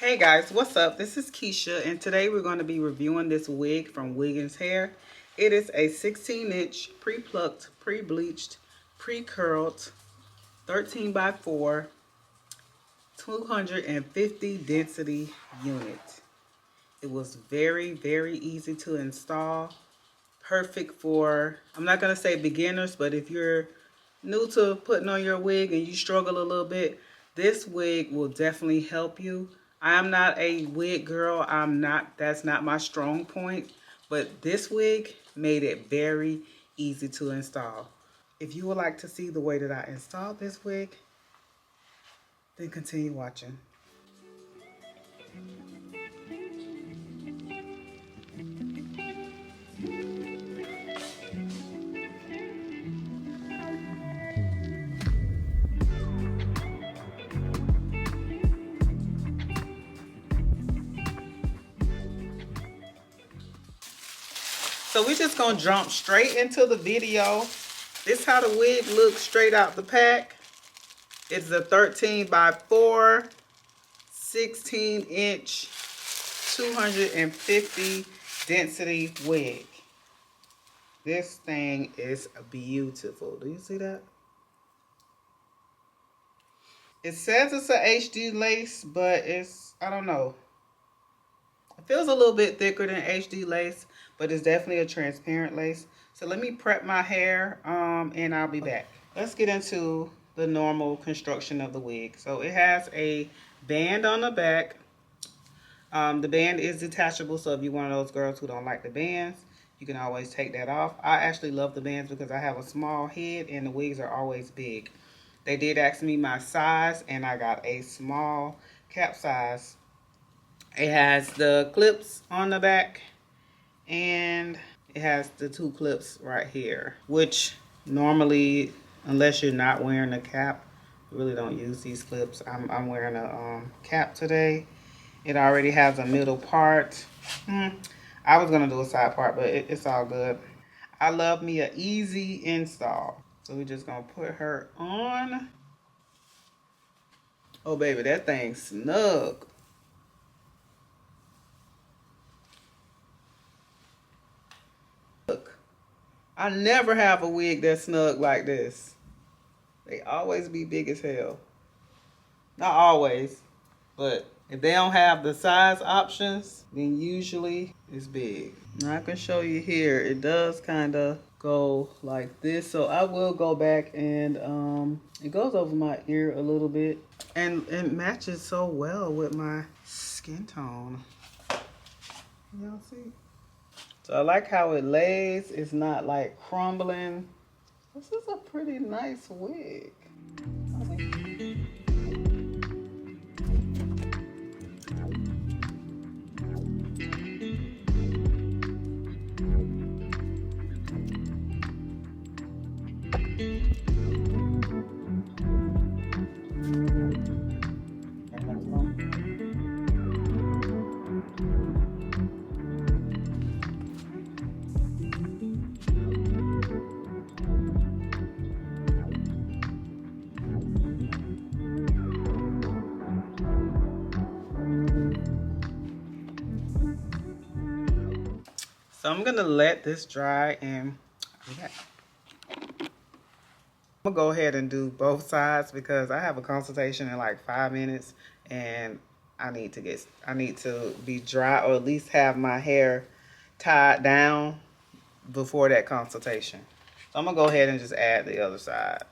Hey guys, what's up? This is Keisha, and today we're going to be reviewing this wig from Wiggins Hair. It is a 16-inch pre-plucked, pre-bleached, pre-curled, 13 by 4, 250 density unit. It was very, very easy to install. Perfect for, I'm not going to say beginners, but if you're new to putting on your wig and you struggle a little bit, this wig will definitely help you. I am not a wig girl. That's not my strong point, but this wig made it very easy to install. If you would like to see the way that I installed this wig, then continue watching. So we're just gonna jump straight into the video. This is how the wig looks straight out the pack. It's a 13 by 4, 16-inch, 250 density wig. This thing is beautiful. Do you see that? It says it's a HD lace, but I don't know. It feels a little bit thicker than HD lace, but it's definitely a transparent lace. So let me prep my hair, and I'll be back. Let's get into the normal construction of the wig. So it has a band on the back. The band is detachable, so if you're one of those girls who don't like the bands, you can always take that off. I actually love the bands because I have a small head and the wigs are always big. They did ask me my size, and I got a small cap size. It has the clips on the back, and it has the 2 clips right here, which normally, unless you're not wearing a cap, you really don't use these clips. I'm wearing a cap today. It already has a middle part. I was gonna do a side part, but it's all good. I love me an easy install. So we're just gonna put her on. Oh baby, that thing's snug. Look, I never have a wig that's snug like this. They always be big as hell. Not always, but if they don't have the size options, then usually it's big. Now I can show you here, it does kind of go like this. So I will go back and it goes over my ear a little bit. And it matches so well with my skin tone. Y'all see? So I like how it lays. It's not like crumbling. This is a pretty nice wig. So I'm gonna let this dry, and I'm gonna go ahead and do both sides because I have a consultation in like 5 minutes, and I need to be dry, or at least have my hair tied down before that consultation. So I'm gonna go ahead and just add the other side.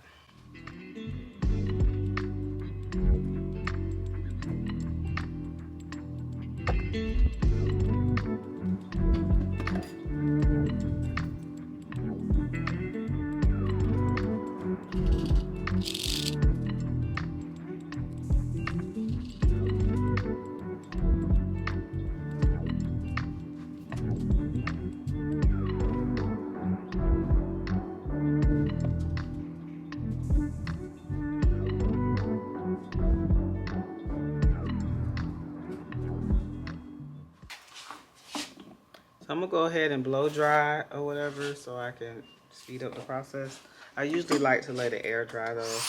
I'm gonna go ahead and blow dry or whatever so I can speed up the process. I usually like to let it air dry though.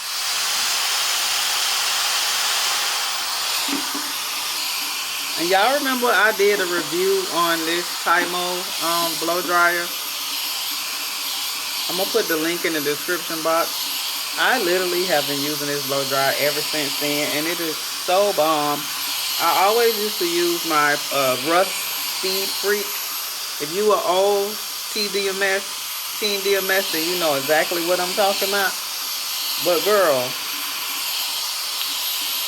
And y'all remember I did a review on this Tymo blow dryer? I'm gonna put the link in the description box. I literally have been using this blow dryer ever since then, and it is so bomb. I always used to use my Rust Speed Freak. If you are old Teen DMS, then you know exactly what I'm talking about. But girl,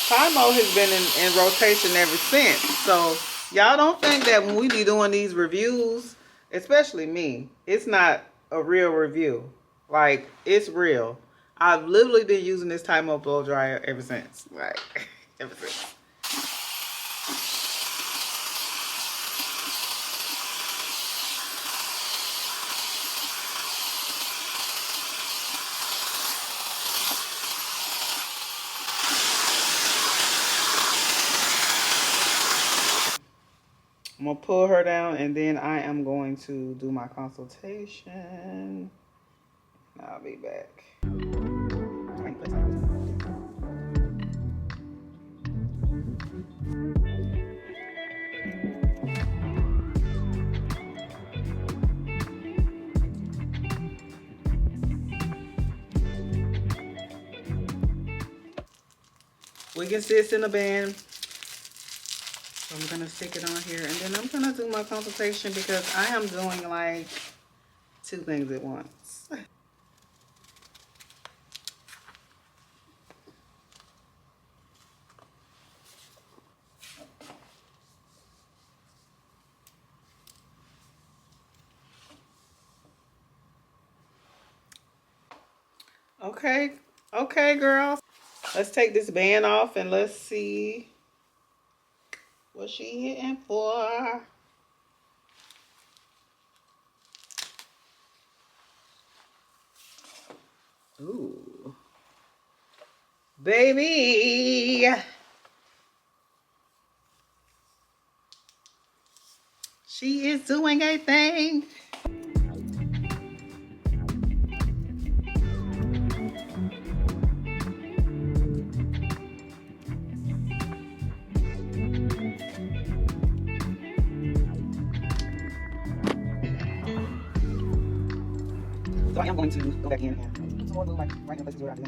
Tymo has been in rotation ever since. So y'all don't think that when we be doing these reviews, especially me, it's not a real review. Like, it's real. I've literally been using this Tymo blow dryer ever since. Like, ever since. I'm gonna pull her down, and then I am going to do my consultation. I'll be back. Wiggins sits in a band. So I'm gonna stick it on here, and then I'm gonna do my consultation because I am doing like 2 things at once. Okay, girls. Let's take this band off and let's see what she hitting for. Ooh. Baby. She is doing a thing. So I am going to go back in and put some more glue like right in the places where I do.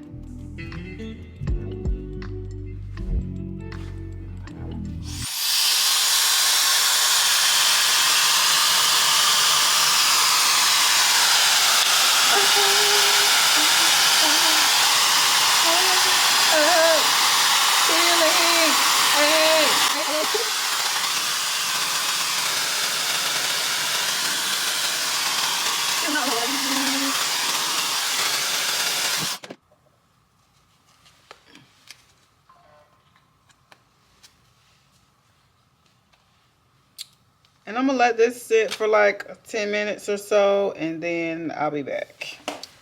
And I'm gonna let this sit for like 10 minutes or so, and then I'll be back.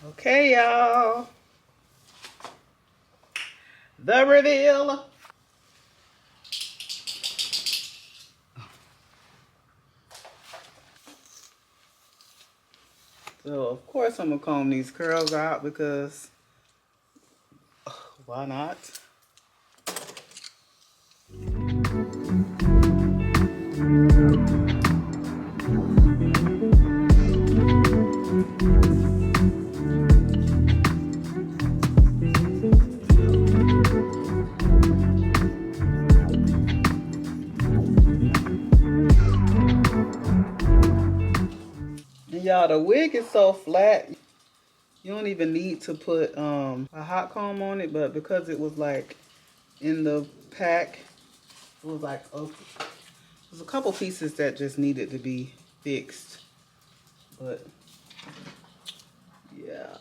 Okay, y'all. The reveal. So, of course, I'm gonna comb these curls out because why not? Y'all, the wig is so flat, you don't even need to put a hot comb on it, but because it was like in the pack, it was like, oh, there's a couple pieces that just needed to be fixed, but yeah.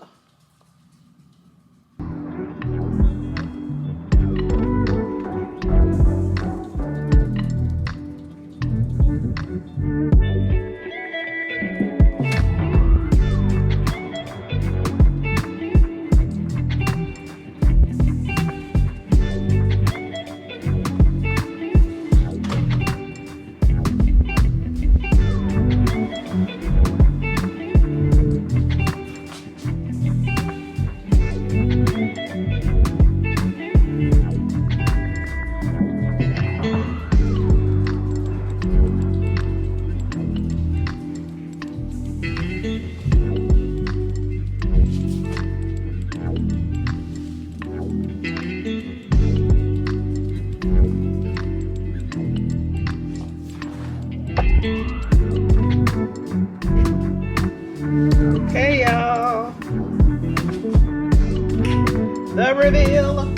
reveal.